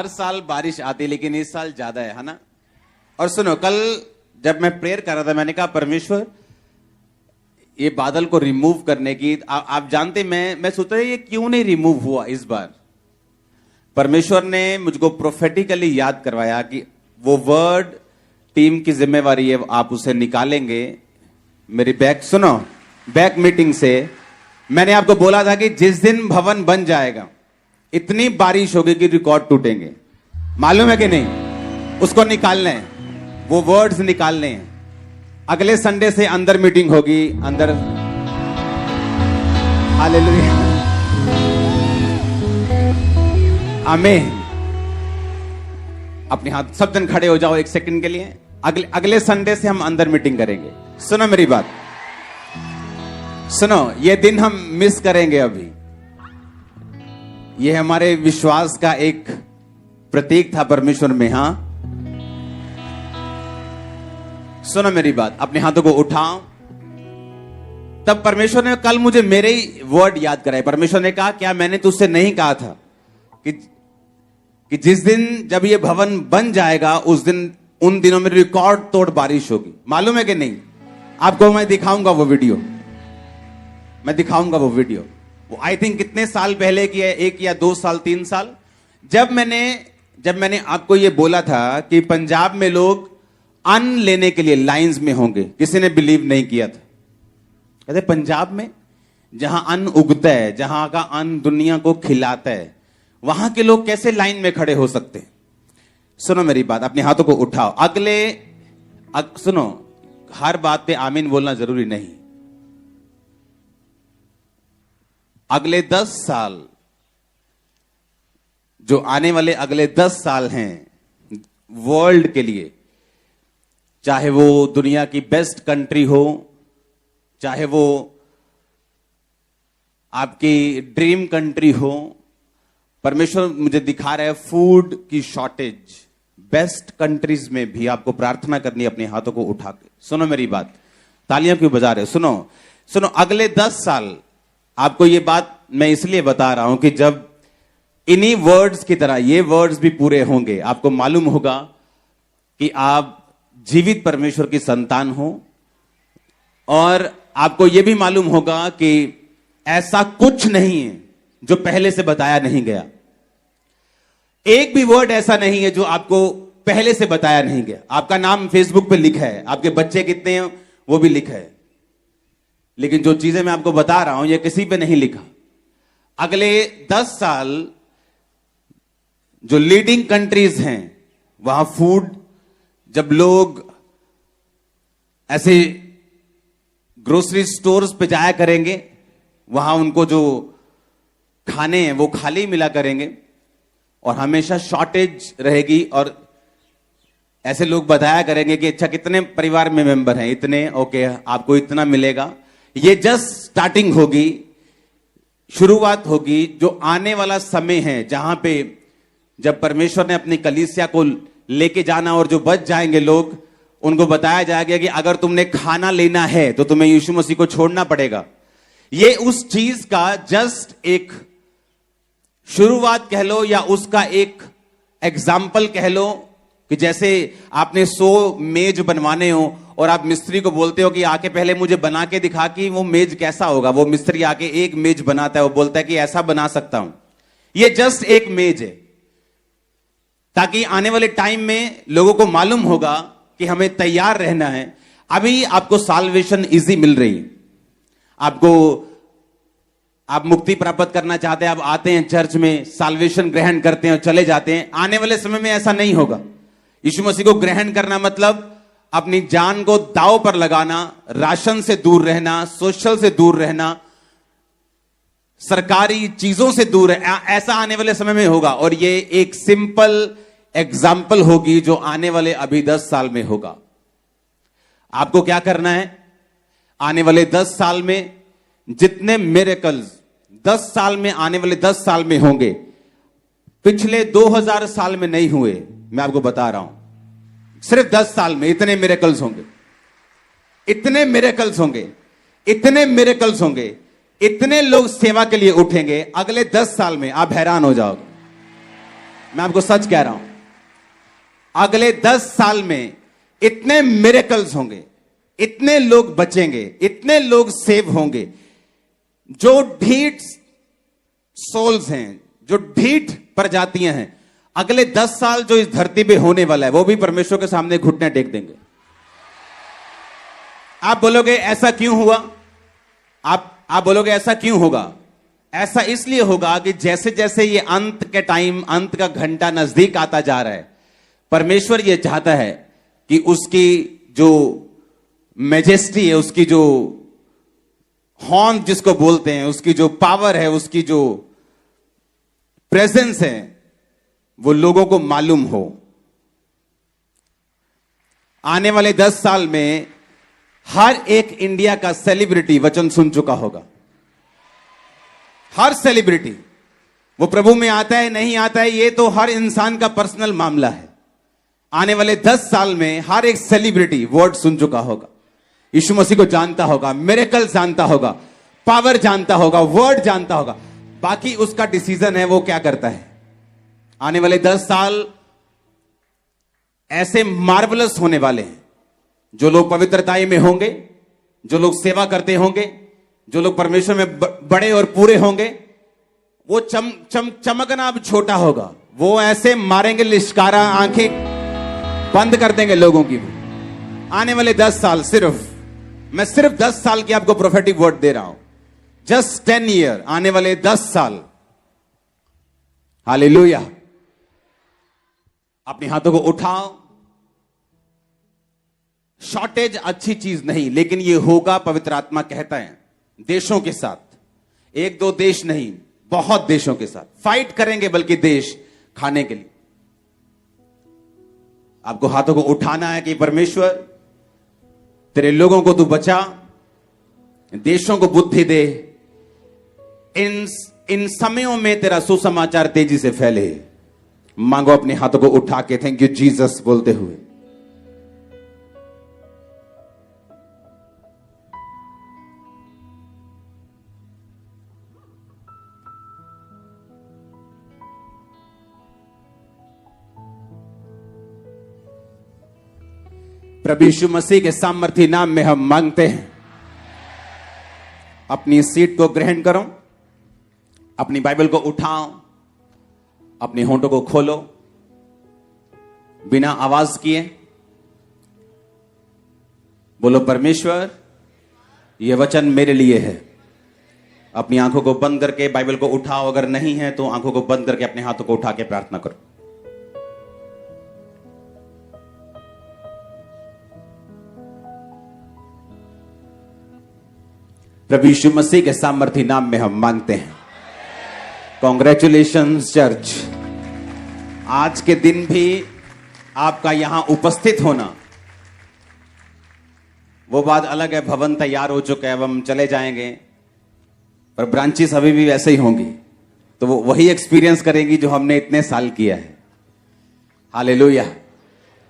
हर साल बारिश आती लेकिन इस साल ज्यादा है ना। और सुनो, कल जब मैं प्रेयर कर रहा था मैंने कहा परमेश्वर ये बादल को रिमूव करने की आप जानते, मैं सोच रहा ये क्यों नहीं रिमूव हुआ इस बार। परमेश्वर ने मुझको प्रोफेटिकली याद करवाया कि वो वर्ड टीम की जिम्मेवारी है, आप उसे निकालेंगे। मेरी बैक मीटिंग से मैंने आपको बोला था कि जिस दिन भवन बन जाएगा इतनी बारिश होगी कि रिकॉर्ड टूटेंगे, मालूम है कि नहीं? उसको निकालना है, वो वर्ड्स निकालने हैं। अगले संडे से अंदर मीटिंग होगी, अंदर। हालेलुया, आमीन। अपने हाथ सब जन खड़े हो जाओ एक सेकंड के लिए। अगले संडे से हम अंदर मीटिंग करेंगे। सुनो मेरी बात, सुनो, ये दिन हम मिस करेंगे अभी। ये हमारे विश्वास का एक प्रतीक था परमेश्वर में। हां, सुनो मेरी बात, अपने हाथों को उठाओ। तब परमेश्वर ने कल मुझे मेरे ही वर्ड याद कराए। परमेश्वर ने कहा, क्या मैंने तुझसे नहीं कहा था कि जिस दिन जब ये भवन बन जाएगा उस दिन, उन दिनों में रिकॉर्ड तोड़ बारिश होगी। मालूम है कि नहीं? आपको मैं दिखाऊंगा वो वीडियो, मैं दिखाऊंगा वो वीडियो। वो आई थिंक कितने साल पहले की है, 1 या 2 साल 3 साल, जब मैंने आपको ये बोला था कि पंजाब में लोग अन्न लेने के लिए लाइंस में होंगे। किसी ने बिलीव नहीं किया था। कहते पंजाब में जहां अन्न उगता है, जहां का अन्न दुनिया को खिलाता है, वहां के लोग कैसे लाइन में खड़े हो सकते हैं? सुनो मेरी बात, अपने हाथों को उठाओ। सुनो, हर बात पे आमीन बोलना जरूरी नहीं। अगले 10 साल, जो आने वाले अगले 10 साल हैं वर्ल्ड के लिए, चाहे वो दुनिया की बेस्ट कंट्री हो, चाहे वो आपकी ड्रीम कंट्री हो, परमेश्वर मुझे दिखा रहा है फूड की शॉर्टेज बेस्ट कंट्रीज में भी आपको प्रार्थना करनी है अपने हाथों को उठा के। सुनो मेरी बात, तालियां क्यों बजा रहे हो? सुनो, अगले 10 साल आपको ये बात मैं इसलिए बता रहा हूं कि जब इन्हीं वर्ड्स की तरह ये वर्ड्स भी पूरे होंगे, आपको मालूम होगा कि आप जीवित परमेश्वर की संतान हो, और आपको यह भी मालूम होगा कि ऐसा कुछ नहीं है जो पहले से बताया नहीं गया। एक भी वर्ड ऐसा नहीं है जो आपको पहले से बताया नहीं गया। आपका नाम फेसबुक पे लिखा है, आपके बच्चे कितने हैं वो भी लिखा है, लेकिन जो चीजें मैं आपको बता रहा हूं ये किसी पे नहीं लिखा। अगले 10 साल जो लीडिंग कंट्रीज हैं वहां फूड, जब लोग ऐसे ग्रोसरी स्टोर्स पे जाया करेंगे, वहां उनको जो खाने हैं वो खाली मिला करेंगे और हमेशा शॉर्टेज रहेगी। और ऐसे लोग बताया करेंगे कि अच्छा कितने परिवार में मेंबर हैं, इतने, ओके आपको इतना मिलेगा। ये जस्ट स्टार्टिंग होगी, शुरुआत होगी। जो आने वाला समय है जहां पे जब परमेश्वर ने अपनी कलीसिया को लेके जाना और जो बच जाएंगे लोग, उनको बताया जाएगा कि अगर तुमने खाना लेना है तो तुम्हें यीशु मसीह को छोड़ना पड़ेगा। ये उस चीज का जस्ट एक शुरुआत कह लो, या उसका एक एग्जाम्पल कह लो, कि जैसे आपने 100 मेज बनवाने हो और आप मिस्त्री को बोलते हो कि आके पहले मुझे बना के दिखा कि वो मेज कैसा होगा। वो मिस्त्री आके एक मेज बनाता है, वो बोलता है कि ऐसा बना सकता हूं। ये जस्ट एक मेज है, ताकि आने वाले टाइम में लोगों को मालूम होगा कि हमें तैयार रहना है। अभी आपको साल्वेशन इजी मिल रही है, आप मुक्ति प्राप्त करना चाहते हैं, आप आते हैं चर्च में, साल्वेशन ग्रहण करते हैं और चले जाते हैं। आने वाले समय में ऐसा नहीं होगा। यीशु मसीह को ग्रहण करना मतलब अपनी जान को दांव पर लगाना, राशन से दूर रहना, सोशल से दूर रहना, सरकारी चीजों से दूर है। ऐसा आने वाले समय में होगा, और ये एक सिंपल एग्जाम्पल होगी जो आने वाले अभी 10 साल में होगा। आपको क्या करना है? आने वाले 10 साल में जितने मिरेकल्स 10 साल में, आने वाले 10 साल में होंगे, पिछले 2000 साल में नहीं हुए। मैं आपको बता रहा हूं, सिर्फ 10 साल में इतने मिरेकल्स होंगे, इतने मिरेकल्स होंगे, इतने मिरेकल्स होंगे, इतने लोग सेवा के लिए उठेंगे अगले 10 साल में, आप हैरान हो जाओगे। मैं आपको सच कह रहा हूं, अगले 10 साल में इतने मिरेकल्स होंगे, इतने लोग बचेंगे, इतने लोग सेव होंगे। जो ढीठ सोल्स हैं, जो ढीठ प्रजातियां हैं, अगले 10 साल जो इस धरती पे होने वाला है, वो भी परमेश्वर के सामने घुटने टेक देंगे। आप बोलोगे ऐसा क्यों हुआ? आप बोलोगे ऐसा क्यों होगा? ऐसा इसलिए होगा कि जैसे जैसे ये अंत के टाइम, अंत का घंटा नजदीक आता जा रहा है, परमेश्वर ये चाहता है कि उसकी जो मैजेस्टी है, उसकी जो हॉर्न जिसको बोलते हैं, उसकी जो पावर है, उसकी जो प्रेजेंस है, वो लोगों को मालूम हो। आने वाले 10 साल में हर एक इंडिया का सेलिब्रिटी वचन सुन चुका होगा। हर सेलिब्रिटी, वो प्रभु में आता है नहीं आता है, ये तो हर इंसान का पर्सनल मामला है। आने वाले 10 साल में हर एक सेलिब्रिटी वर्ड सुन चुका होगा, यीशु मसीह को जानता होगा, मिरेकल जानता होगा, पावर जानता होगा, वर्ड जानता होगा। बाकी उसका डिसीजन है वो क्या करता है। आने वाले 10 साल ऐसे मार्वलस होने वाले हैं। जो लोग पवित्रताई में होंगे, जो लोग सेवा करते होंगे, जो लोग परमेश्वर में बड़े और पूरे होंगे, वो चमकना अब छोटा होगा। वो ऐसे मारेंगे लिश्कारा, आंखें बंद कर देंगे लोगों की। आने वाले 10 साल, मैं सिर्फ 10 साल की आपको प्रोफेटिक वर्ड दे रहा हूं। जस्ट 10 ईयर, आने वाले 10 साल। हालेलुया। अपने हाथों को उठाओ। शॉर्टेज अच्छी चीज नहीं, लेकिन यह होगा, पवित्र आत्मा कहता है। देशों के साथ, 1-2 देश नहीं, बहुत देशों के साथ फाइट करेंगे, बल्कि देश खाने के लिए। आपको हाथों को उठाना है कि परमेश्वर तेरे लोगों को तू बचा, देशों को बुद्धि दे। इन समयों में तेरा सुसमाचार तेजी से फैले। मांगो अपने हाथों को उठा के थैंक यू जीसस बोलते हुए। प्रभु यीशु मसीह के सामर्थी नाम में हम मांगते हैं। अपनी सीट को ग्रहण करो, अपनी बाइबल को उठाओ, अपने होंठों को खोलो, बिना आवाज किए बोलो, परमेश्वर यह वचन मेरे लिए है। अपनी आंखों को बंद करके बाइबल को उठाओ, अगर नहीं है तो आंखों को बंद करके अपने हाथों को उठा के प्रार्थना करो। प्रभु यीशु मसीह के सामर्थी नाम में हम मांगते हैं। Congratulations church. आज के दिन भी आपका यहां उपस्थित होना, वो बात अलग है। भवन तैयार हो चुका है, अब हम चले जाएंगे, पर ब्रांचेस अभी भी वैसे ही होंगी, तो वो वही एक्सपीरियंस करेंगी जो हमने इतने साल किया है। हालेलुया।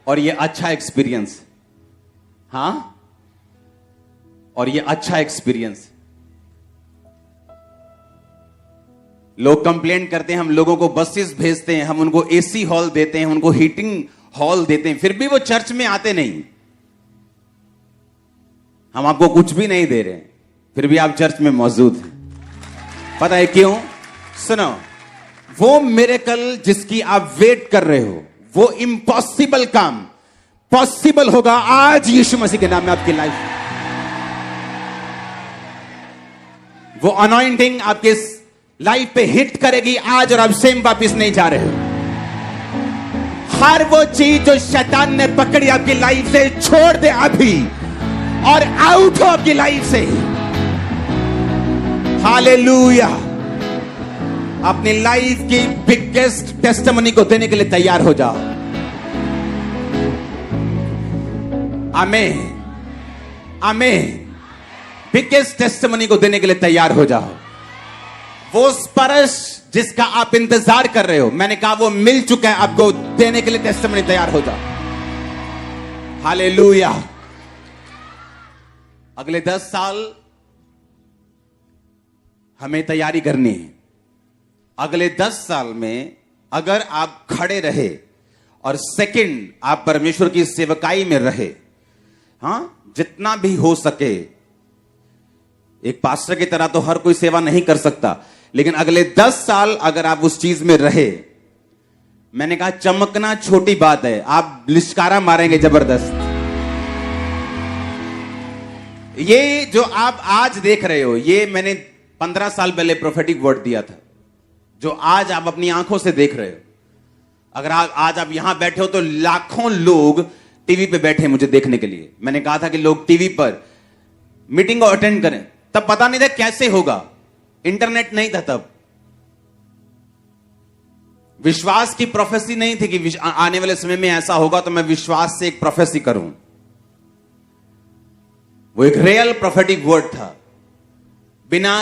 और ये अच्छा एक्सपीरियंस, हां, और ये अच्छा एक्सपीरियंस। लोग कंप्लेंट करते हैं, हम लोगों को बसेस भेजते हैं, हम उनको एसी हॉल देते हैं, उनको हीटिंग हॉल देते हैं, फिर भी वो चर्च में आते नहीं। हम आपको कुछ भी नहीं दे रहे, फिर भी आप चर्च में मौजूद हैं। पता है क्यों? सुनो, वो मिरेकल जिसकी आप वेट कर रहे हो, वो इम्पॉसिबल काम पॉसिबल होगा आज यीशु मसीह के नाम में आपकी लाइफ में। वो अनॉइंटिंग आपके लाइफ पे हिट करेगी आज, और आप सेम वापिस नहीं जा रहे हो। हर वो चीज जो शैतान ने पकड़ी आपकी लाइफ से, छोड़ दे अभी और आउट हो आपकी लाइफ से। हालेलुया। अपनी लाइफ की बिगेस्ट टेस्टिमनी को देने के लिए तैयार हो जाओ। आमीन, आमीन। बिगेस्ट टेस्टिमनी को देने के लिए तैयार हो जाओ। वो स्पर्श जिसका आप इंतजार कर रहे हो, मैंने कहा वो मिल चुका है, आपको देने के लिए टेस्टिमनी तैयार हो जाओ। हालेलुया। अगले 10 साल हमें तैयारी करनी है। अगले 10 साल में अगर आप खड़े रहे और सेकंड आप परमेश्वर की सेवकाई में रहे, हां, जितना भी हो सके। एक पास्टर की तरह तो हर कोई सेवा नहीं कर सकता, लेकिन अगले 10 साल अगर आप उस चीज में रहे, मैंने कहा चमकना छोटी बात है, आप लिश्कारा मारेंगे जबरदस्त। ये जो आप आज देख रहे हो, ये मैंने 15 साल पहले प्रोफेटिक वर्ड दिया था, जो आज आप अपनी आंखों से देख रहे हो। अगर आज आप यहां बैठे हो तो लाखों लोग टीवी पे बैठे हैं मुझे देखने के लिए। मैंने कहा था कि लोग टीवी पर मीटिंग को अटेंड करें, तब पता नहीं था कैसे होगा, इंटरनेट नहीं था तब, विश्वास की प्रोफेसी नहीं थी कि आने वाले समय में ऐसा होगा, तो मैं विश्वास से एक प्रोफेसी करूं। वो एक रियल प्रोफेटिक वर्ड था, बिना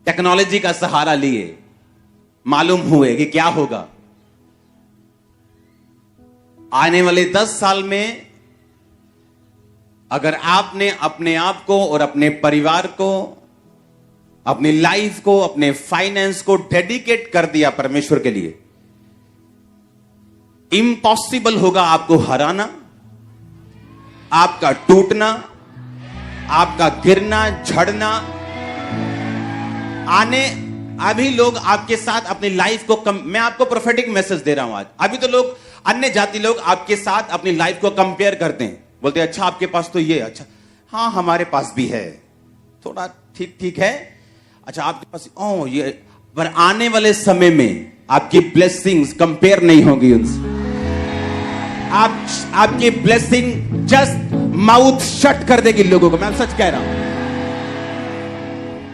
टेक्नोलॉजी का सहारा लिए मालूम हुए कि क्या होगा। आने वाले 10 साल में अगर आपने अपने आप को और अपने परिवार को, अपनी लाइफ को, अपने फाइनेंस को डेडिकेट कर दिया परमेश्वर के लिए, इम्पॉसिबल होगा आपको हराना, आपका टूटना, आपका गिरना, झड़ना। अभी लोग आपके साथ अपनी लाइफ को मैं आपको प्रोफेटिक मैसेज दे रहा हूं आज। अभी तो लोग, अन्य जाति लोग आपके साथ अपनी लाइफ को कंपेयर करते हैं, बोलते हैं अच्छा आपके पास तो ये, अच्छा हाँ हमारे पास भी है, थोड़ा ठीक ठीक है, अच्छा आपके पास ओ ये। पर आने वाले समय में आपकी ब्लेसिंग्स कंपेयर नहीं होगी उनसे। आपकी ब्लेसिंग जस्ट माउथ शट कर देगी लोगों को। मैं सच कह रहा हूं,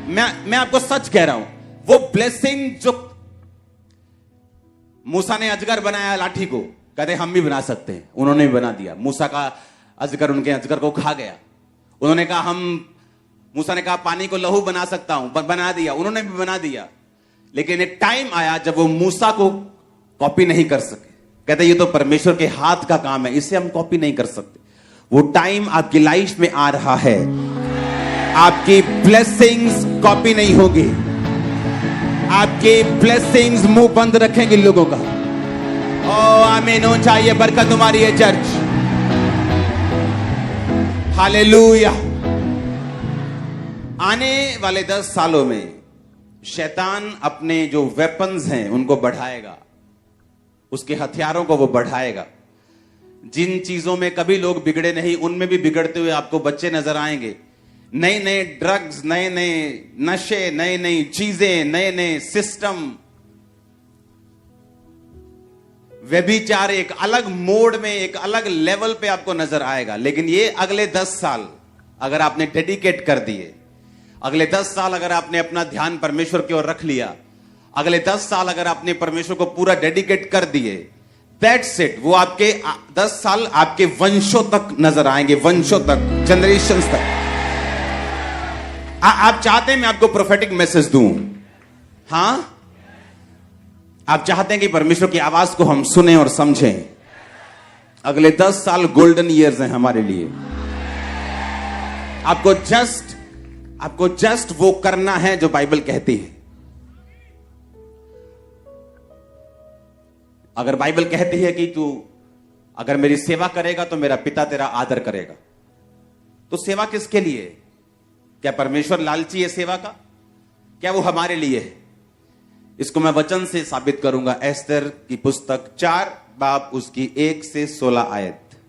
मैं आपको सच कह रहा हूं। वो ब्लेसिंग जो मूसा ने अजगर बनाया लाठी को, कहते हम भी बना सकते हैं, उन्होंने भी बना दिया। मूसा का अजगर उनके अजगर को खा गया। उन्होंने कहा मूसा ने कहा पानी को लहू बना सकता हूं, बना दिया, उन्होंने भी बना दिया। लेकिन एक टाइम आया जब वो मूसा को कॉपी नहीं कर सके। कहते ये तो परमेश्वर के हाथ का काम है, इसे हम कॉपी नहीं कर सकते। वो टाइम आपकी लाइफ में आ रहा है, आपकी ब्लेसिंग्स कॉपी नहीं होगी, आपकी ब्लेसिंग्स मुंह बंद रखेंगे लोगों का। ओ आमीन हो चाहिए, बरकत तुम्हारी है चर्च। हालेलुया। आने वाले 10 सालों में शैतान अपने जो वेपन्स हैं उनको बढ़ाएगा, उसके हथियारों को वो बढ़ाएगा। जिन चीजों में कभी लोग बिगड़े नहीं, उनमें भी बिगड़ते हुए आपको बच्चे नजर आएंगे। नए नए ड्रग्स, नए नए नशे, नई नई चीजें, नए नए सिस्टम, व्यभिचार एक अलग मोड में, एक अलग लेवल पे आपको नजर आएगा। लेकिन ये अगले 10 साल अगर आपने डेडिकेट कर दिए, अगले 10 साल अगर आपने अपना ध्यान परमेश्वर की ओर रख लिया, अगले 10 साल अगर आपने परमेश्वर को पूरा डेडिकेट कर दिए, दैट्स इट। वो आपके 10 साल आपके वंशों तक नजर आएंगे, वंशों तक, जनरेशंस तक। आप चाहते हैं मैं आपको प्रोफेटिक मैसेज दूं? हां, आप चाहते हैं कि परमेश्वर की आवाज को हम सुने और समझें? अगले 10 साल गोल्डन ईयर्स हैं हमारे लिए। आपको जस्ट वो करना है जो बाइबल कहती है। अगर बाइबल कहती है कि तू अगर मेरी सेवा करेगा तो मेरा पिता तेरा आदर करेगा, तो सेवा किसके लिए? क्या परमेश्वर लालची है सेवा का? क्या वो हमारे लिए है? इसको मैं वचन से साबित करूंगा। एस्तर की पुस्तक 4 बाब उसकी 1 से 16 आयत।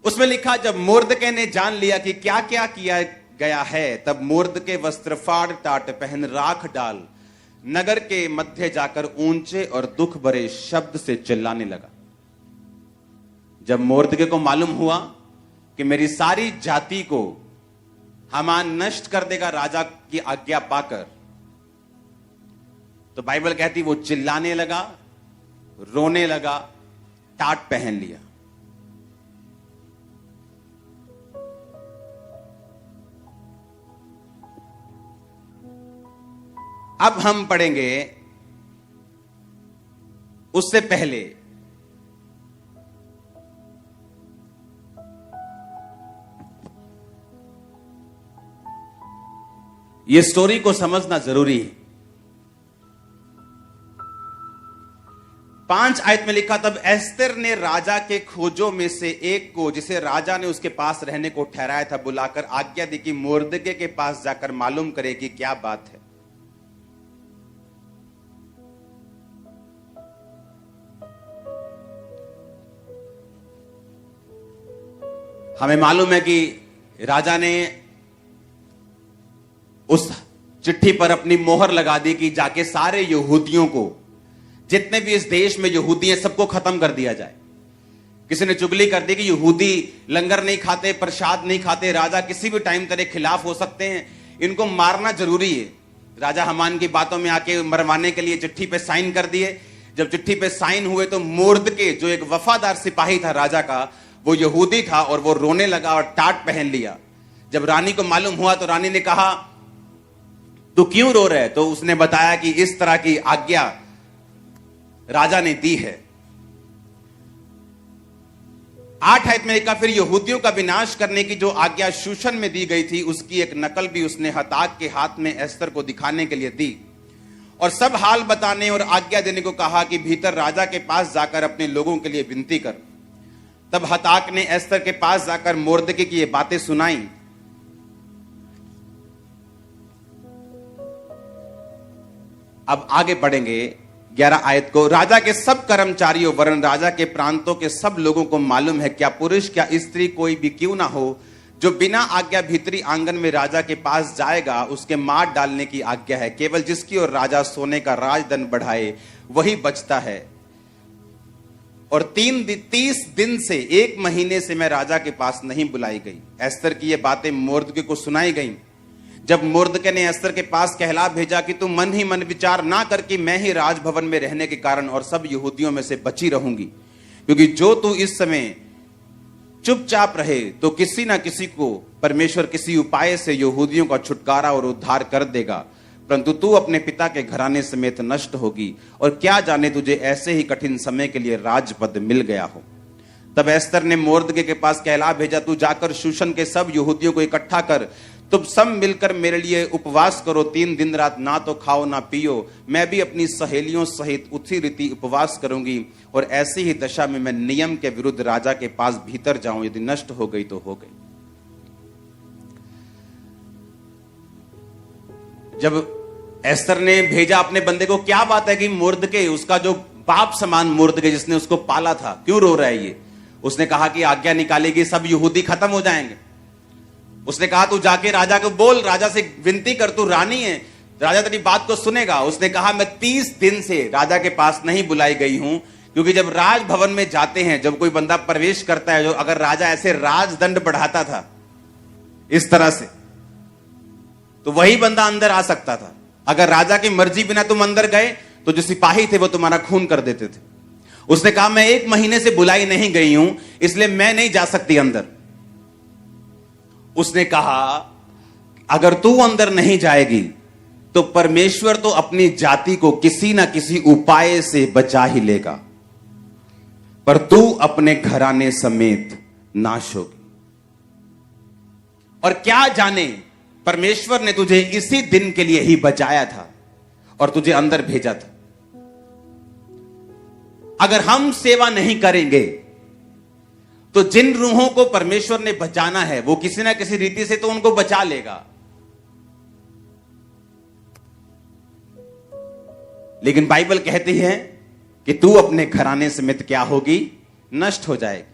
उसमें लिखा, जब मोर्दके ने जान लिया कि क्या क्या किया गया है, तब मोर्दके वस्त्र फाड़ टाट पहन राख डाल नगर के मध्य जाकर ऊंचे और दुख भरे शब्द से चिल्लाने लगा। जब मोर्दके को मालूम हुआ कि मेरी सारी जाति को हामान नष्ट कर देगा राजा की आज्ञा पाकर, तो बाइबल कहती वो चिल्लाने लगा, रोने लगा, टाट पहन लिया। अब हम पढ़ेंगे उससे पहले ये स्टोरी को समझना जरूरी है। 5 आयत में लिखा, तब एस्तर ने राजा के खोजों में से एक को, जिसे राजा ने उसके पास रहने को ठहराया था, बुलाकर आज्ञा दी कि मोर्दके के पास जाकर मालूम करे कि क्या बात है। हमें मालूम है कि राजा ने उस चिट्ठी पर अपनी मोहर लगा दी कि जाके सारे यहूदियों को, जितने भी इस देश में यहूदी हैं, सबको खत्म कर दिया जाए। किसी ने चुगली कर दी कि यहूदी लंगर नहीं खाते, प्रसाद नहीं खाते, राजा किसी भी टाइम तेरे खिलाफ हो सकते हैं, इनको मारना जरूरी है। राजा हमान की बातों में आके मरवाने के लिए चिट्ठी पे साइन कर दिए। जब चिट्ठी पे साइन हुए तो मोर्दके, जो एक वफादार सिपाही था राजा का, वो यहूदी था और वो रोने लगा और टाट पहन लिया। जब रानी को मालूम हुआ तो रानी ने कहा, तू क्यों रो रहे? तो उसने बताया कि इस तरह की आज्ञा राजा ने दी है। 8 आयत में लिखा, फिर यहूदियों का विनाश करने की जो आज्ञा शूशन में दी गई थी, उसकी एक नकल भी उसने हताक के हाथ में एस्तर को दिखाने के लिए दी और सब हाल बताने और आज्ञा देने को कहा कि भीतर राजा के पास जाकर अपने लोगों के लिए विनती कर। तब हताक ने एस्तर के पास जाकर मोर्दके की ये बातें सुनाई। अब आगे बढ़ेंगे 11 आयत को। राजा के सब कर्मचारियों वरन राजा के प्रांतों के सब लोगों को मालूम है, क्या पुरुष क्या स्त्री कोई भी क्यों ना हो, जो बिना आज्ञा भीतरी आंगन में राजा के पास जाएगा, उसके मार डालने की आज्ञा है। केवल जिसकी ओर राजा सोने का राजदंड बढ़ाए वही बचता है। और 30 दिन से 1 महीने से मैं राजा के पास नहीं बुलाई गई। एस्तर की ये बातें मोर्दके को सुनाई गईं। जब मोर्दके ने एस्तर के पास कहला भेजा कि तुम मन ही मन विचार ना कर कि मैं ही राजभवन में रहने के कारण और सब यहूदियों में से बची रहूंगी, क्योंकि जो तू इस समय चुपचाप रहे तो किसी ना किसी को परमेश्वर किसी उपाय से यहूदियों का छुटकारा और उद्धार कर देगा, परंतु तू अपने पिता के घराने समेत नष्ट होगी, और क्या जाने तुझे ऐसे ही कठिन समय के लिए राजपद मिल गया हो। तब एस्तर ने मोर्दके के पास कहला भेजा, तू जाकर शूशन के सब यहूदियों को इकट्ठा कर, तुम सब मिलकर मेरे लिए उपवास करो, 3 दिन रात ना तो खाओ ना पियो। मैं भी अपनी सहेलियों सहित उसी रीति उपवास करूंगी, और ऐसी ही दशा में मैं नियम के विरुद्ध राजा के पास भीतर जाऊं, यदि नष्ट हो गई तो हो गई। जब एस्तर ने भेजा अपने बंदे को, क्या बात है कि मोर्दके, उसका जो बाप समान मोर्दके जिसने उसको पाला था, क्यों रो रहा है ये? उसने कहा कि आज्ञा निकालेगी, सब यहूदी खत्म हो जाएंगे। उसने कहा तू जाके राजा को बोल, राजा से विनती कर, तू रानी है, राजा तेरी बात को सुनेगा। उसने कहा मैं 30 दिन से राजा के पास नहीं बुलाई गई हूं, क्योंकि जब राजभवन में जाते हैं, जब कोई बंदा प्रवेश करता है, जो अगर राजा ऐसे राजदंड बढ़ाता था इस तरह से, तो वही बंदा अंदर आ सकता था। अगर राजा की मर्जी बिना तुम अंदर गए तो जो सिपाही थे वो तुम्हारा खून कर देते थे। उसने कहा मैं 1 महीने से बुलाई नहीं गई हूं, इसलिए मैं नहीं जा सकती अंदर। उसने कहा अगर तू अंदर नहीं जाएगी तो परमेश्वर तो अपनी जाति को किसी ना किसी उपाय से बचा ही लेगा, पर तू अपने घराने समेत नाश होगी। और क्या जाने परमेश्वर ने तुझे इसी दिन के लिए ही बचाया था और तुझे अंदर भेजा था। अगर हम सेवा नहीं करेंगे तो जिन रूहों को परमेश्वर ने बचाना है वो किसी ना किसी रीति से तो उनको बचा लेगा, लेकिन बाइबल कहती है कि तू अपने घराने समेत क्या होगी, नष्ट हो जाएगी।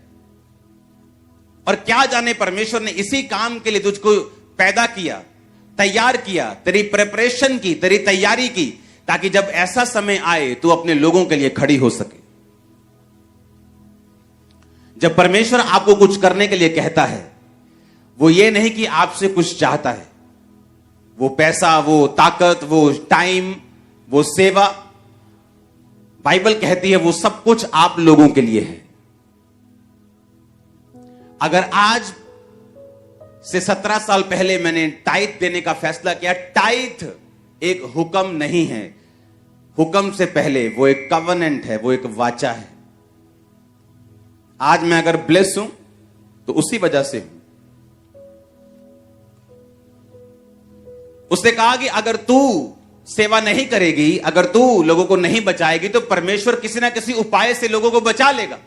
और क्या जाने परमेश्वर ने इसी काम के लिए तुझको पैदा किया, तैयार किया, तेरी प्रिपरेशन की, तेरी तैयारी की, ताकि जब ऐसा समय आए तू अपने लोगों के लिए खड़ी हो सके। जब परमेश्वर आपको कुछ करने के लिए कहता है, वो ये नहीं कि आपसे कुछ चाहता है, वो पैसा, वो ताकत, वो टाइम, वो सेवा, बाइबल कहती है वो सब कुछ आप लोगों के लिए है। अगर आज से 17 साल पहले मैंने टाइथ देने का फैसला किया, टाइथ एक हुक्म नहीं है, हुक्म से पहले वो एक कवनेंट है, वो एक वाचा है। आज मैं अगर ब्लेस हूं तो उसी वजह से हूं। उसने कहा कि अगर तू सेवा नहीं करेगी, अगर तू लोगों को नहीं बचाएगी, तो परमेश्वर किसी ना किसी उपाय से लोगों को बचा लेगा।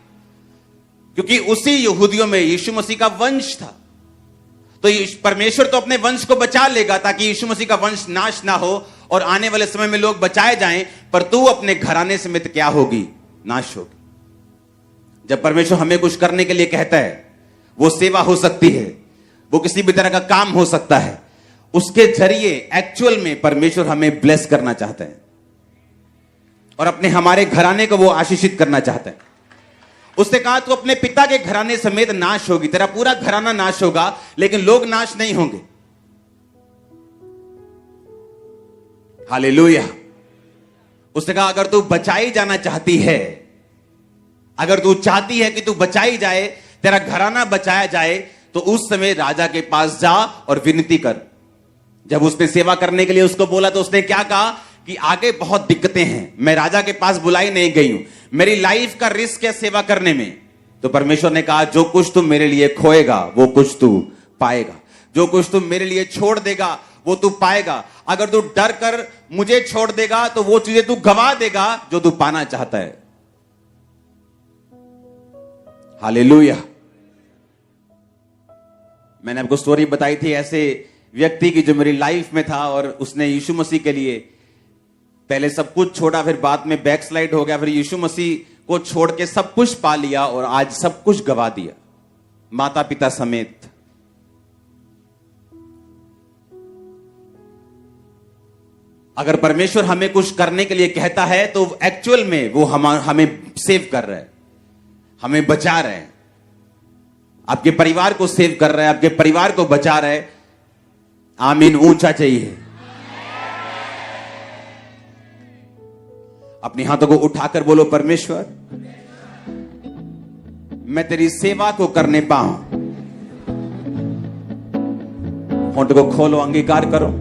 क्योंकि उसी यहूदियों में यीशु मसीह का वंश था, तो परमेश्वर तो अपने वंश को बचा लेगा ताकि यीशु मसीह का वंश नाश ना हो और आने वाले समय में लोग बचाए जाएं। पर तू अपने घराने समेत क्या होगी? नाश होगी। जब परमेश्वर हमें कुछ करने के लिए कहता है, वो सेवा हो सकती है, वो किसी भी तरह का काम हो सकता है, उसके जरिए एक्चुअल में परमेश्वर हमें ब्लेस करना चाहता है और अपने हमारे घराने को वो आशीषित करना चाहता है। उसने कहा तू अपने पिता के घराने समेत नाश होगी, तेरा पूरा घराना नाश होगा, लेकिन लोग नाश नहीं होंगे। हालेलुया। उसने कहा अगर तू बचाई जाना चाहती है, अगर तू चाहती है कि तू बचाई जाए, तेरा घराना बचाया जाए, तो उस समय राजा के पास जा और विनती कर। जब उसने सेवा करने के लिए उसको बोला तो उसने क्या कहा कि आगे बहुत दिक्कतें हैं, मैं राजा के पास बुलाई नहीं गई हूं, मेरी लाइफ का रिस्क है सेवा करने में। तो परमेश्वर ने कहा जो कुछ तू मेरे लिए खोएगा वो कुछ तू पाएगा, जो कुछ तू मेरे लिए छोड़ देगा वो तू पाएगा। अगर तू डर कर मुझे छोड़ देगा तो वो चीजें तू गवा देगा जो तू पाना चाहता है। हालेलुया। मैंने आपको स्टोरी बताई थी ऐसे व्यक्ति की जो मेरी लाइफ में था और उसने यीशु मसीह के लिए पहले सब कुछ छोड़ा, फिर बाद में बैकस्लाइड हो गया, फिर यीशु मसीह को छोड़ के सब कुछ पा लिया और आज सब कुछ गवा दिया, माता पिता समेत। अगर परमेश्वर हमें कुछ करने के लिए कहता है तो एक्चुअल में वो हमें सेव कर रहा है, हमें बचा रहा है, आपके परिवार को सेव कर रहा है, आपके परिवार को बचा रहा है। आमीन ऊंचा चाहिए। अपने हाथों को उठाकर बोलो परमेश्वर मैं तेरी सेवा को करने पाऊं। होंठ को खोलो, अंगीकार करो।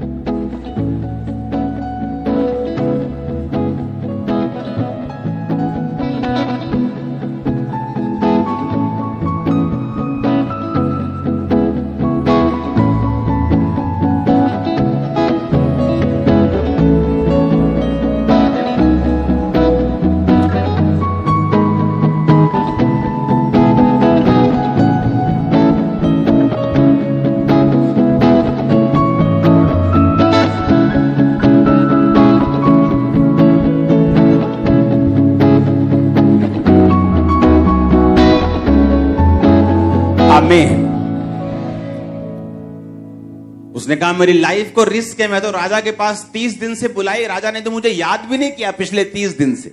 उसने कहा मेरी लाइफ को रिस्क है, मैं तो राजा के पास 30 दिन से बुलाई, राजा ने तो मुझे याद भी नहीं किया पिछले 30 दिन से।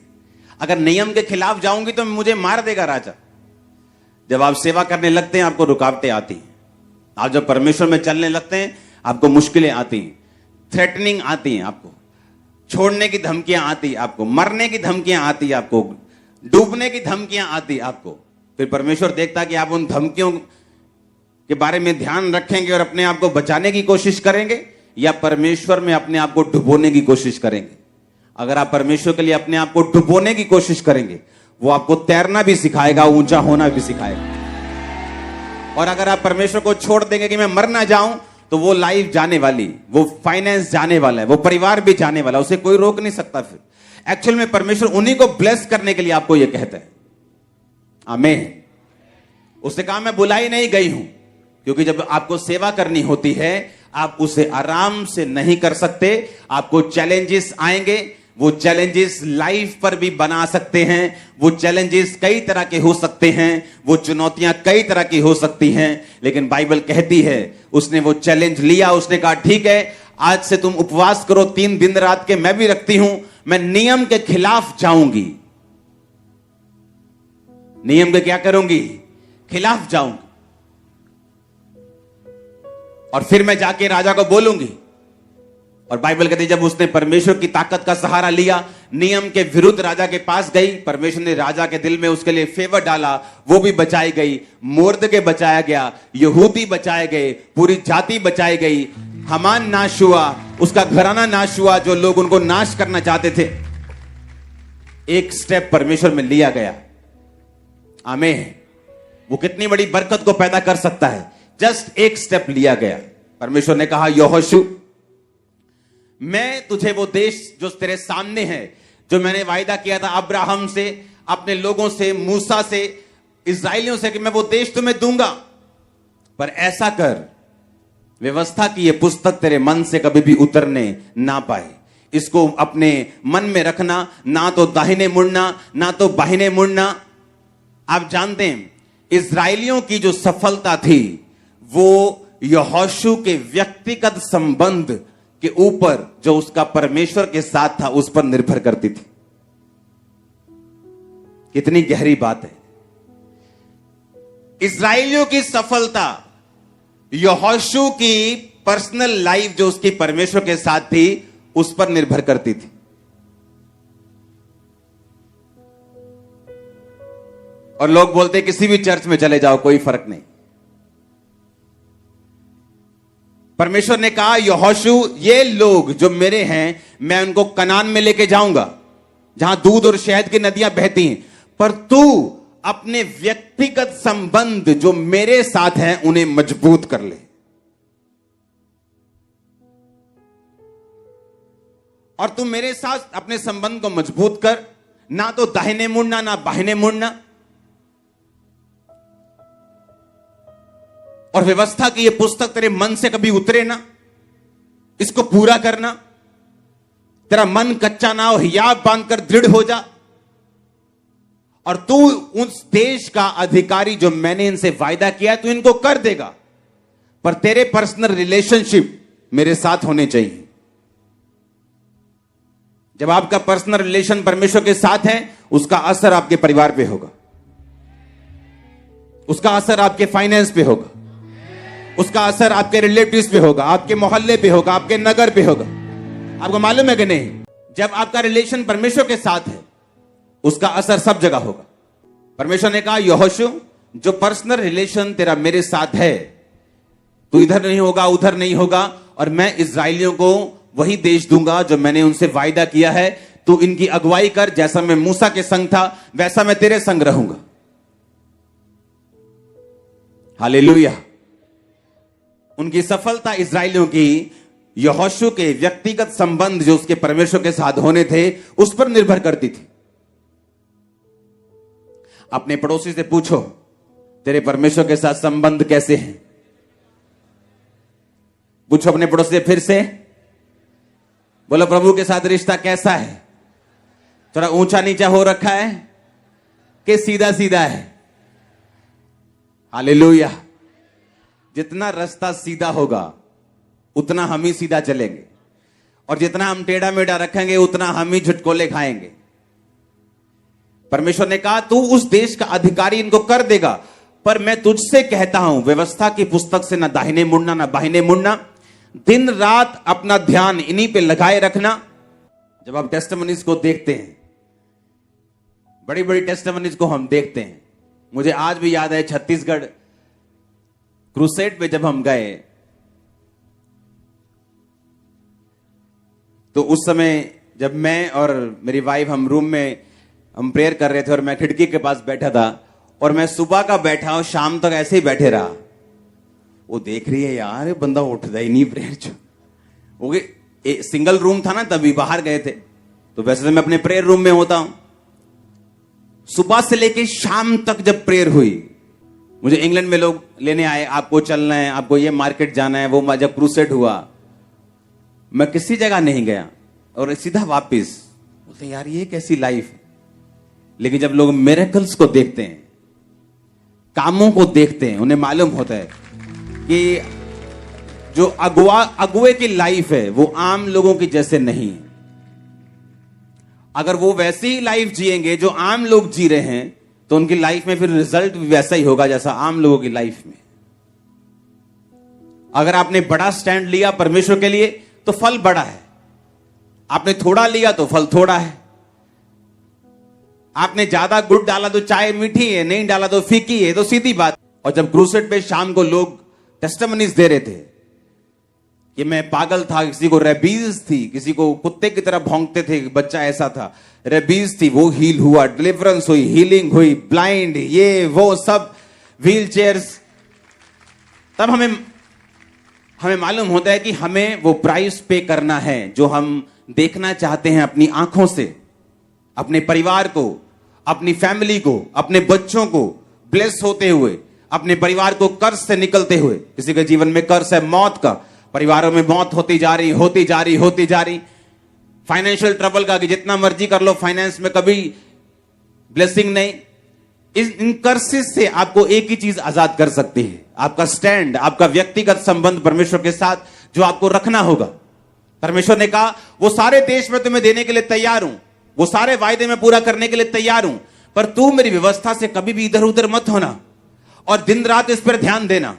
अगर नियम के खिलाफ जाऊंगी तो मुझे मार देगा राजा। जब आप सेवा करने लगते हैं आपको रुकावटें आती हैं, आप जब परमेश्वर में चलने लगते हैं आपको मुश्किलें आती हैं, थ्रेटनिंग आती हैं, आपको छोड़ने की धमकियां आती, आपको मरने की धमकियां आती, आपको डूबने की धमकियां आती आपको। फिर परमेश्वर देखता कि आप उन धमकियों के बारे में ध्यान रखेंगे और अपने आप को बचाने की कोशिश करेंगे या परमेश्वर में अपने आप को डुबोने की कोशिश करेंगे। अगर आप परमेश्वर के लिए अपने आप को डुबोने की कोशिश करेंगे वो आपको तैरना भी सिखाएगा, ऊंचा होना भी सिखाएगा। और अगर आप परमेश्वर को छोड़ देंगे कि मैं मर ना जाऊं तो वो लाइफ जाने वाली, वो फाइनेंस जाने वाला है, वो परिवार भी जाने वाला, उसे कोई रोक नहीं सकता। फिर एक्चुअल में परमेश्वर उन्हीं को ब्लेस करने के लिए आपको यह कहता है। आमीन। उसने कहा मैं बुलाई नहीं गई हूं, क्योंकि जब आपको सेवा करनी होती है आप उसे आराम से नहीं कर सकते। आपको चैलेंजेस आएंगे, वो चैलेंजेस लाइफ पर भी बना सकते हैं, वो चैलेंजेस कई तरह के हो सकते हैं, वो चुनौतियां कई तरह की हो सकती हैं। लेकिन बाइबल कहती है उसने वो चैलेंज लिया, उसने कहा ठीक है आज से तुम उपवास करो 3 दिन रात के, मैं भी रखती हूं, मैं नियम के खिलाफ जाऊंगी। नियम के क्या करूंगी? खिलाफ जाऊंगी। और फिर मैं जाके राजा को बोलूंगी। और बाइबल कहती है जब उसने परमेश्वर की ताकत का सहारा लिया, नियम के विरुद्ध राजा के पास गई, परमेश्वर ने राजा के दिल में उसके लिए फेवर डाला, वो भी बचाई गई, मोर्दके बचाया गया, यहूदी बचाए गए, पूरी जाति बचाई गई, हमान नाश हुआ, उसका घराना नाश हुआ, जो लोग उनको नाश करना चाहते थे। एक स्टेप परमेश्वर में लिया गया। आमीन। वो कितनी बड़ी बरकत को पैदा कर सकता है, जस्ट एक स्टेप लिया गया। परमेश्वर ने कहा यहोशू मैं तुझे वो देश जो तेरे सामने है, जो मैंने वायदा किया था अब्राहम से, अपने लोगों से, मूसा से, इस्राएलियों से कि मैं वो देश तुम्हें दूंगा, पर ऐसा कर व्यवस्था की ये पुस्तक तेरे मन से कभी भी उतरने ना पाए। इसको अपने मन में रखना, ना तो दाहिने मुड़ना ना तो बाहिने मुड़ना। आप जानते हैं इस्राएलियों की जो सफलता थी वो यहोशू के व्यक्तिगत संबंध के ऊपर, जो उसका परमेश्वर के साथ था, उस पर निर्भर करती थी। कितनी गहरी बात है। इस्राएलियों की सफलता यहोशू की पर्सनल लाइफ जो उसकी परमेश्वर के साथ थी उस पर निर्भर करती थी। और लोग बोलते किसी भी चर्च में चले जाओ कोई फर्क नहीं। परमेश्वर ने कहा यहोशू, ये लोग जो मेरे हैं मैं उनको कनान में लेके जाऊंगा जहां दूध और शहद की नदियां बहती हैं, पर तू अपने व्यक्तिगत संबंध जो मेरे साथ हैं उन्हें मजबूत कर ले। और तू मेरे साथ अपने संबंध को मजबूत कर, ना तो दाहिने मुड़ना ना बाहिने मुड़ना। और व्यवस्था की यह पुस्तक तेरे मन से कभी उतरे ना, इसको पूरा करना। तेरा मन कच्चा ना हो, हियाब बांधकर दृढ़ हो जा। और तू उस देश का अधिकारी जो मैंने इनसे वायदा किया है तू इनको कर देगा, पर तेरे पर्सनल रिलेशनशिप मेरे साथ होने चाहिए। जब आपका पर्सनल रिलेशन परमेश्वर के साथ है उसका असर आपके परिवार पे होगा, उसका असर आपके फाइनेंस पे होगा, उसका असर आपके रिलेटिव्स पे होगा, आपके मोहल्ले पे होगा, आपके नगर पे होगा। आपको मालूम है कि नहीं? जब आपका रिलेशन परमेश्वर के साथ है उसका असर सब जगह होगा। परमेश्वर ने कहा यहोशू, जो पर्सनल रिलेशन तेरा मेरे साथ है, तू इधर नहीं होगा उधर नहीं होगा, और मैं इस्राएलियों को वही देश दूंगा जो मैंने उनसे वायदा किया है। तू इनकी अगुवाई कर, जैसा मैं मूसा के संग था वैसा मैं तेरे संग रहूंगा। हालेलुया। उनकी सफलता इस्राएलियों की यहोशू के व्यक्तिगत संबंध जो उसके परमेश्वर के साथ होने थे उस पर निर्भर करती थी। अपने पड़ोसी से पूछो तेरे परमेश्वर के साथ संबंध कैसे हैं। पूछो अपने पड़ोसी से फिर से, बोलो प्रभु के साथ रिश्ता कैसा है? थोड़ा ऊंचा नीचा हो रखा है कि सीधा सीधा है? हालेलुया। जितना रास्ता सीधा होगा उतना हम ही सीधा चलेंगे, और जितना हम टेढ़ा मेढ़ा रखेंगे उतना हम ही झटकोले खाएंगे। परमेश्वर ने कहा तू उस देश का अधिकारी इनको कर देगा, पर मैं तुझसे कहता हूं व्यवस्था की पुस्तक से ना दाहिने मुड़ना ना बाहिने मुड़ना। दिन रात अपना ध्यान इन्हीं पे लगाए रखना। जब आप टेस्टिमनीज को देखते हैं, बड़ी बड़ी टेस्टिमनीज को हम देखते हैं, मुझे आज भी याद है छत्तीसगढ़ क्रूसेड पे जब हम गए तो उस समय जब मैं और मेरी वाइफ हम रूम में हम प्रेयर कर रहे थे और मैं खिड़की के पास बैठा था, और मैं सुबह का बैठा और शाम तक ऐसे ही बैठे रहा। वो देख रही है यार ये बंदा उठता ही नहीं प्रेयर। वो सिंगल रूम था ना, तभी बाहर गए थे, तो वैसे तो मैं अपने प्रेयर रूम में होता हूं। सुबह से लेके शाम तक जब प्रेयर हुई, मुझे इंग्लैंड में लोग लेने आए, आपको चलना है, आपको ये मार्केट जाना है। वो जब क्रूसेड हुआ मैं किसी जगह नहीं गया और सीधा वापिस। बोलते यार ये कैसी लाइफ है। लेकिन जब लोग मिरेकल्स को देखते हैं, कामों को देखते हैं, उन्हें मालूम होता है कि जो अगुए की लाइफ है वो आम लोगों की जैसे नहीं है। अगर वो वैसी ही लाइफ जिएंगे जो आम लोग जी रहे हैं तो उनकी लाइफ में फिर रिजल्ट भी वैसा ही होगा जैसा आम लोगों की लाइफ में। अगर आपने बड़ा स्टैंड लिया परमेश्वर के लिए तो फल बड़ा है, आपने थोड़ा लिया तो फल थोड़ा है। आपने ज्यादा गुड़ डाला तो चाय मीठी है, नहीं डाला तो फीकी है, तो सीधी बात। और जब क्रूसेड पे शाम को लोग टेस्टिमनीज दे रहे थे कि मैं पागल था, किसी को रेबीज थी, किसी को कुत्ते की तरह भौंकते थे, बच्चा ऐसा था, रेबीज थी, वो हील हुआ, डिलीवरेंस हुई, हीलिंग हुई, ब्लाइंड ये वो सब, व्हील चेयर्स। तब हमें हमें मालूम होता है कि हमें वो प्राइस पे करना है जो हम देखना चाहते हैं अपनी आंखों से, अपने परिवार को, अपनी फैमिली को, अपने बच्चों को ब्लेस होते हुए, अपने परिवार को कर्ज से निकलते हुए। किसी के जीवन में कर्ज है मौत का, परिवारों में मौत होती जा रही, फाइनेंशियल ट्रबल का कि जितना मर्जी कर लो, फाइनेंस में कभी ब्लेसिंग नहीं। इन कर्सेस से आपको एक ही चीज आजाद कर सकती है, आपका स्टैंड, आपका व्यक्तिगत संबंध परमेश्वर के साथ जो आपको रखना होगा। परमेश्वर ने कहा वो सारे देश में तुम्हें देने के लिए तैयार हूं, वो सारे वायदे में पूरा करने के लिए तैयार हूं, पर तू मेरी व्यवस्था से कभी भी इधर उधर मत होना और दिन रात इस पर ध्यान देना।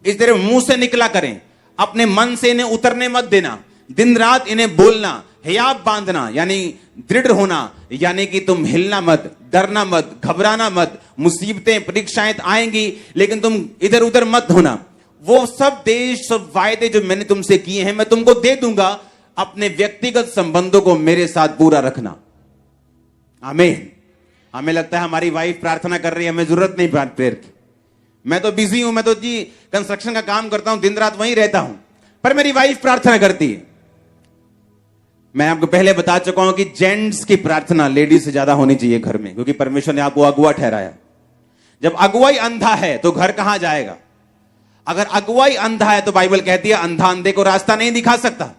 इस तेरे मुंह से निकला करें, अपने मन से इन्हें उतरने मत देना, दिन रात इन्हें बोलना, हियाब बांधना यानी दृढ़ होना, यानी कि तुम हिलना मत, डरना मत, घबराना मत। मुसीबतें परीक्षाएं आएंगी लेकिन तुम इधर उधर मत होना। वो सब देश, सब वायदे जो मैंने तुमसे किए हैं मैं तुमको दे दूंगा, अपने व्यक्तिगत संबंधों को मेरे साथ पूरा रखना। आमीन। हमें लगता है हमारी वाइफ प्रार्थना कर रही है, हमें जरूरत नहीं प्रेयर की, मैं तो बिजी हूं, मैं तो जी कंस्ट्रक्शन का काम करता हूं, दिन रात वहीं रहता हूं, पर मेरी वाइफ प्रार्थना करती है। मैं आपको पहले बता चुका हूं कि जेंट्स की प्रार्थना लेडीज से ज्यादा होनी चाहिए घर में, क्योंकि परमेश्वर ने आपको अगुआ ठहराया। जब अगुवाई अंधा है तो घर कहां जाएगा? अगर अगुवाई अंधा है तो बाइबल कहती है अंधा अंधे को रास्ता नहीं दिखा सकता,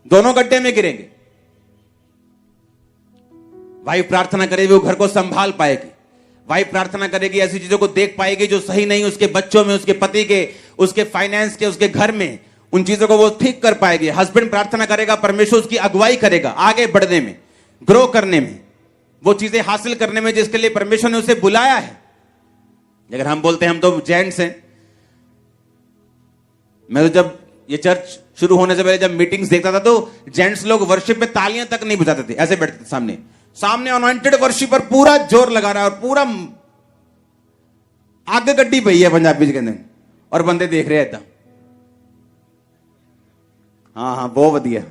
दोनों गड्ढे में गिरेंगे। वाइफ प्रार्थना करेगी वो घर को संभाल पाएगी, वाइफ प्रार्थना करेगी ऐसी चीजों को देख पाएगी जो सही नहीं, उसके बच्चों में, उसके पति के, उसके फाइनेंस के, उसके घर में, उन चीजों को वो ठीक कर पाएगी। हस्बैंड प्रार्थना करेगा, परमेश्वर उसकी अगुवाई करेगा आगे बढ़ने में, ग्रो करने में, वो चीजें हासिल करने में जिसके लिए परमेश्वर ने उसे बुलाया है। अगर हम बोलते हैं हम तो जेंट्स हैं, मैं तो जब ये चर्च शुरू होने से पहले जब मीटिंग्स देखता था तो जेंट्स लोग वर्शिप में तालियां तक नहीं बजाते थे, ऐसे बैठते थे सामने अनॉइंटेड वर्शिपर पूरा जोर लगा रहा है और पूरा आग गड्डी पई है पंजाबी के अंदर और बंदे देख रहे हैं। हाँ बहुत वधिया,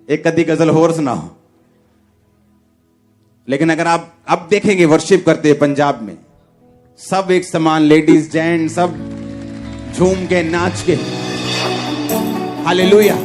एक कदी गजल होर सुनाओ। लेकिन अगर आप अब देखेंगे वर्शिप करते हैं पंजाब में, सब एक समान, लेडीज जेंट्स सब झूम के नाच के, हालेलुया।